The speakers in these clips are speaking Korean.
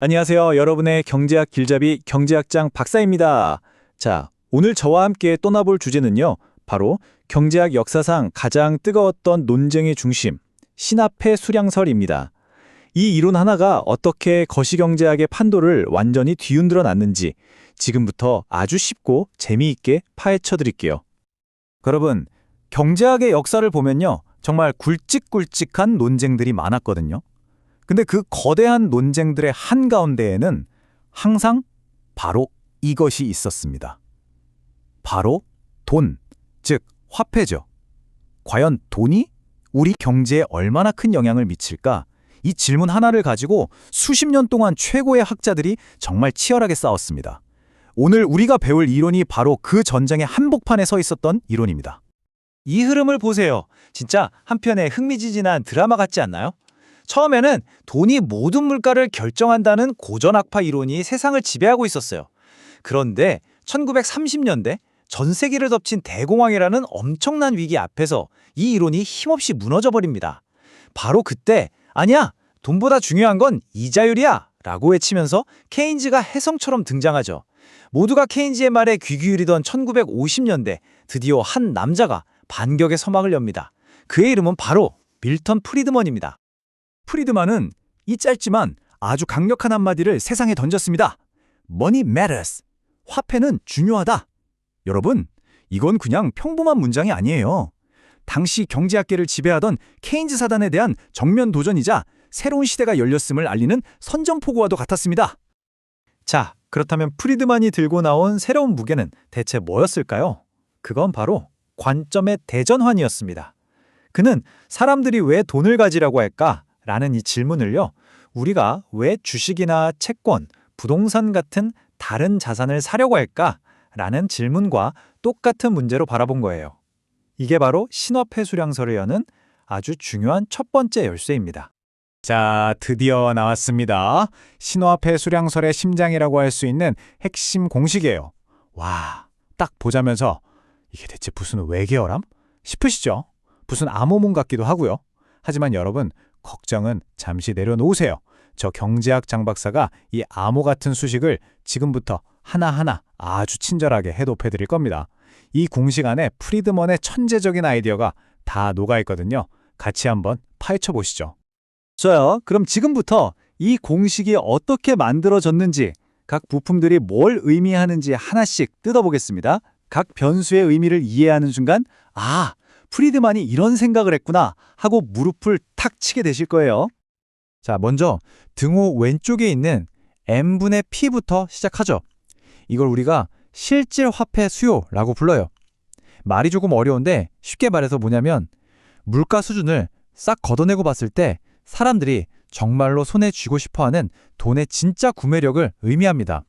안녕하세요. 여러분의 경제학 길잡이 경제학장 박사입니다. 자, 오늘 저와 함께 떠나볼 주제는요. 바로 경제학 역사상 가장 뜨거웠던 논쟁의 중심, 신화폐 수량설입니다. 이 이론 하나가 어떻게 거시경제학의 판도를 완전히 뒤흔들어 놨는지 지금부터 아주 쉽고 재미있게 파헤쳐 드릴게요. 여러분, 경제학의 역사를 보면요. 정말 굵직굵직한 논쟁들이 많았거든요. 근데 그 거대한 논쟁들의 한가운데에는 항상 바로 이것이 있었습니다. 바로 돈, 즉 화폐죠. 과연 돈이 우리 경제에 얼마나 큰 영향을 미칠까? 이 질문 하나를 가지고 수십 년 동안 최고의 학자들이 정말 치열하게 싸웠습니다. 오늘 우리가 배울 이론이 바로 그 전쟁의 한복판에 서 있었던 이론입니다. 이 흐름을 보세요. 진짜 한편의 흥미진진한 드라마 같지 않나요? 처음에는 돈이 모든 물가를 결정한다는 고전학파 이론이 세상을 지배하고 있었어요. 그런데 1930년대 전 세계를 덮친 대공황이라는 엄청난 위기 앞에서 이 이론이 힘없이 무너져 버립니다. 바로 그때 아니야! 돈보다 중요한 건 이자율이야! 라고 외치면서 케인즈가 혜성처럼 등장하죠. 모두가 케인즈의 말에 귀 기울이던 1950년대 드디어 한 남자가 반격의 서막을 엽니다. 그의 이름은 바로 밀턴 프리드먼입니다. 프리드만은 이 짧지만 아주 강력한 한마디를 세상에 던졌습니다. Money matters. 화폐는 중요하다. 여러분, 이건 그냥 평범한 문장이 아니에요. 당시 경제학계를 지배하던 케인즈 사단에 대한 정면 도전이자 새로운 시대가 열렸음을 알리는 선전포고와도 같았습니다. 자, 그렇다면 프리드만이 들고 나온 새로운 무게는 대체 뭐였을까요? 그건 바로 관점의 대전환이었습니다. 그는 사람들이 왜 돈을 가지라고 할까? 라는 이 질문을요, 우리가 왜 주식이나 채권, 부동산 같은 다른 자산을 사려고 할까? 라는 질문과 똑같은 문제로 바라본 거예요. 이게 바로 신화폐 수량설을 여는 아주 중요한 첫 번째 열쇠입니다. 자, 드디어 나왔습니다. 신화폐 수량설의 심장이라고 할 수 있는 핵심 공식이에요. 와, 딱 보자면서 이게 대체 무슨 외계어람? 싶으시죠? 무슨 암호문 같기도 하고요. 하지만 여러분, 걱정은 잠시 내려놓으세요. 저 경제학 장박사가 이 암호 같은 수식을 지금부터 하나하나 아주 친절하게 해독해 드릴 겁니다. 이 공식 안에 프리드먼의 천재적인 아이디어가 다 녹아있거든요. 같이 한번 파헤쳐 보시죠. 좋아요. 그럼 지금부터 이 공식이 어떻게 만들어졌는지, 각 부품들이 뭘 의미하는지 하나씩 뜯어보겠습니다. 각 변수의 의미를 이해하는 순간, 아, 프리드만이 이런 생각을 했구나 하고 무릎을 탁 치게 되실 거예요. 자, 먼저 등호 왼쪽에 있는 M분의 P부터 시작하죠. 이걸 우리가 실질 화폐 수요라고 불러요. 말이 조금 어려운데 쉽게 말해서 뭐냐면 물가 수준을 싹 걷어내고 봤을 때 사람들이 정말로 손에 쥐고 싶어하는 돈의 진짜 구매력을 의미합니다.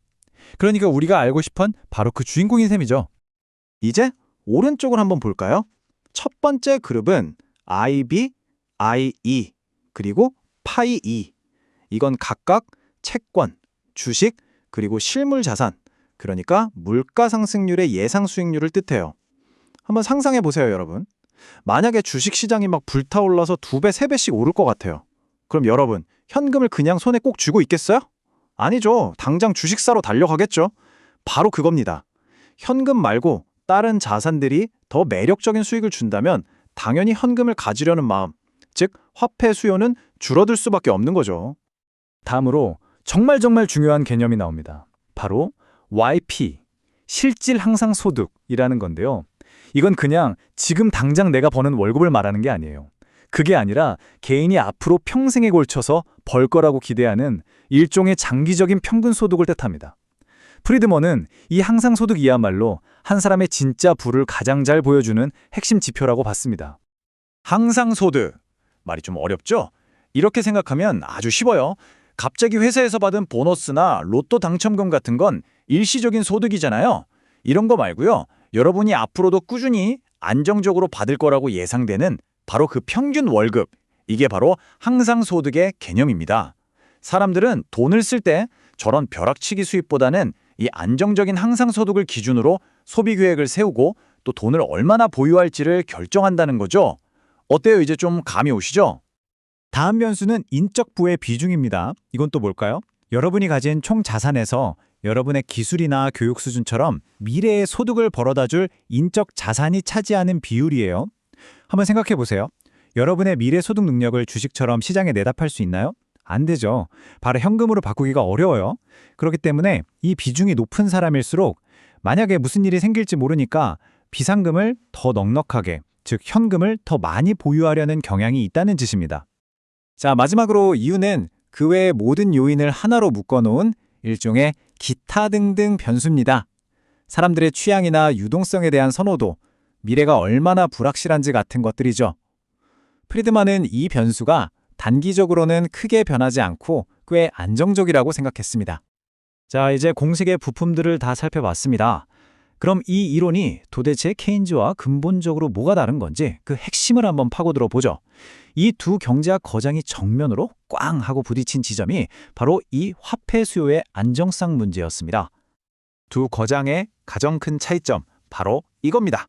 그러니까 우리가 알고 싶은 바로 그 주인공인 셈이죠. 이제 오른쪽을 한번 볼까요? 첫 번째 그룹은 IB, IE, 그리고 파이 E. 이건 각각 채권, 주식, 그리고 실물 자산, 그러니까 물가 상승률의 예상 수익률을 뜻해요. 한번 상상해 보세요, 여러분. 만약에 주식 시장이 막 불타올라서 2배, 3배씩 오를 것 같아요. 그럼 여러분, 현금을 그냥 손에 꼭 쥐고 있겠어요? 아니죠. 당장 주식 사러 달려가겠죠. 바로 그겁니다. 현금 말고 다른 자산들이 더 매력적인 수익을 준다면 당연히 현금을 가지려는 마음, 즉 화폐 수요는 줄어들 수밖에 없는 거죠. 다음으로 정말 중요한 개념이 나옵니다. 바로 YP, 실질 항상 소득이라는 건데요. 이건 그냥 지금 당장 내가 버는 월급을 말하는 게 아니에요. 그게 아니라 개인이 앞으로 평생에 걸쳐서 벌 거라고 기대하는 일종의 장기적인 평균 소득을 뜻합니다. 프리드먼은 이 항상소득이야말로 한 사람의 진짜 부를 가장 잘 보여주는 핵심 지표라고 봤습니다. 항상소득. 말이 좀 어렵죠? 이렇게 생각하면 아주 쉬워요. 갑자기 회사에서 받은 보너스나 로또 당첨금 같은 건 일시적인 소득이잖아요. 이런 거 말고요. 여러분이 앞으로도 꾸준히 안정적으로 받을 거라고 예상되는 바로 그 평균 월급. 이게 바로 항상소득의 개념입니다. 사람들은 돈을 쓸 때 저런 벼락치기 수입보다는 이 안정적인 항상소득을 기준으로 소비 계획을 세우고 또 돈을 얼마나 보유할지를 결정한다는 거죠. 어때요? 이제 좀 감이 오시죠? 다음 변수는 인적 부의 비중입니다. 이건 또 뭘까요? 여러분이 가진 총 자산에서 여러분의 기술이나 교육 수준처럼 미래의 소득을 벌어다 줄 인적 자산이 차지하는 비율이에요. 한번 생각해 보세요. 여러분의 미래 소득 능력을 주식처럼 시장에 내다 팔 수 있나요? 안 되죠. 바로 현금으로 바꾸기가 어려워요. 그렇기 때문에 이 비중이 높은 사람일수록 만약에 무슨 일이 생길지 모르니까 비상금을 더 넉넉하게, 즉 현금을 더 많이 보유하려는 경향이 있다는 뜻입니다. 자, 마지막으로 이유는 그 외의 모든 요인을 하나로 묶어놓은 일종의 기타 등등 변수입니다. 사람들의 취향이나 유동성에 대한 선호도, 미래가 얼마나 불확실한지 같은 것들이죠. 프리드만은 이 변수가 단기적으로는 크게 변하지 않고 꽤 안정적이라고 생각했습니다. 자, 이제 공식의 부품들을 다 살펴봤습니다. 그럼 이 이론이 도대체 케인즈와 근본적으로 뭐가 다른 건지 그 핵심을 한번 파고들어 보죠. 이 두 경제학 거장이 정면으로 꽝 하고 부딪힌 지점이 바로 이 화폐 수요의 안정성 문제였습니다. 두 거장의 가장 큰 차이점, 바로 이겁니다.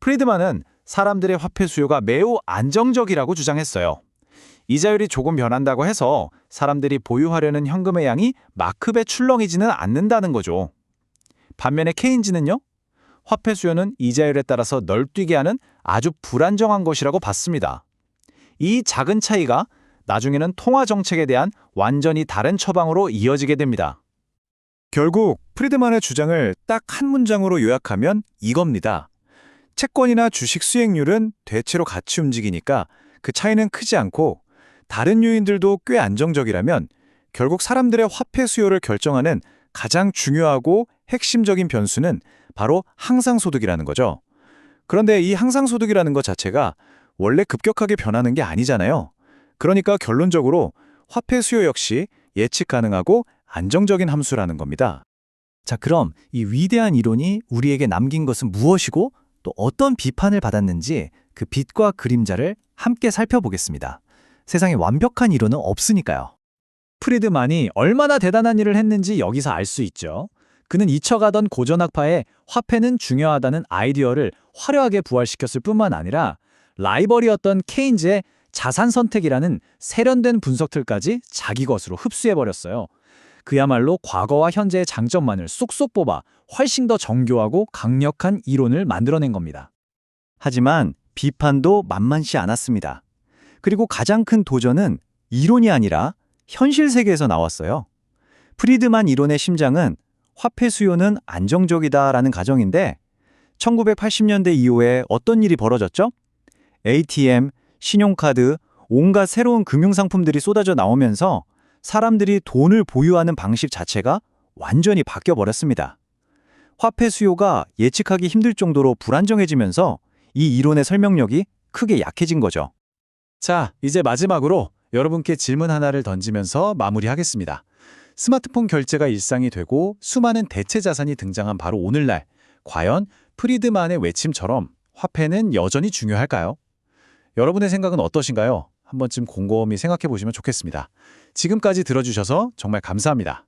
프리드만은 사람들의 화폐 수요가 매우 안정적이라고 주장했어요. 이자율이 조금 변한다고 해서 사람들이 보유하려는 현금의 양이 막급에 출렁이지는 않는다는 거죠. 반면에 케인즈는요, 화폐 수요는 이자율에 따라서 널뛰게 하는 아주 불안정한 것이라고 봤습니다. 이 작은 차이가 나중에는 통화 정책에 대한 완전히 다른 처방으로 이어지게 됩니다. 결국 프리드만의 주장을 딱 한 문장으로 요약하면 이겁니다. 채권이나 주식 수익률은 대체로 같이 움직이니까 그 차이는 크지 않고 다른 요인들도 꽤 안정적이라면 결국 사람들의 화폐 수요를 결정하는 가장 중요하고 핵심적인 변수는 바로 항상소득이라는 거죠. 그런데 이 항상소득이라는 것 자체가 원래 급격하게 변하는 게 아니잖아요. 그러니까 결론적으로 화폐 수요 역시 예측 가능하고 안정적인 함수라는 겁니다. 자, 그럼 이 위대한 이론이 우리에게 남긴 것은 무엇이고 또 어떤 비판을 받았는지 그 빛과 그림자를 함께 살펴보겠습니다. 세상에 완벽한 이론은 없으니까요. 프리드만이 얼마나 대단한 일을 했는지 여기서 알 수 있죠. 그는 잊혀가던 고전학파에 화폐는 중요하다는 아이디어를 화려하게 부활시켰을 뿐만 아니라 라이벌이었던 케인즈의 자산 선택이라는 세련된 분석틀까지 자기 것으로 흡수해버렸어요. 그야말로 과거와 현재의 장점만을 쏙쏙 뽑아 훨씬 더 정교하고 강력한 이론을 만들어낸 겁니다. 하지만 비판도 만만치 않았습니다. 그리고 가장 큰 도전은 이론이 아니라 현실 세계에서 나왔어요. 프리드만 이론의 심장은 화폐 수요는 안정적이다라는 가정인데 1980년대 이후에 어떤 일이 벌어졌죠? ATM, 신용카드, 온갖 새로운 금융상품들이 쏟아져 나오면서 사람들이 돈을 보유하는 방식 자체가 완전히 바뀌어버렸습니다. 화폐 수요가 예측하기 힘들 정도로 불안정해지면서 이 이론의 설명력이 크게 약해진 거죠. 자, 이제 마지막으로 여러분께 질문 하나를 던지면서 마무리하겠습니다. 스마트폰 결제가 일상이 되고 수많은 대체 자산이 등장한 바로 오늘날, 과연 프리드만의 외침처럼 화폐는 여전히 중요할까요? 여러분의 생각은 어떠신가요? 한 번쯤 곰곰이 생각해 보시면 좋겠습니다. 지금까지 들어주셔서 정말 감사합니다.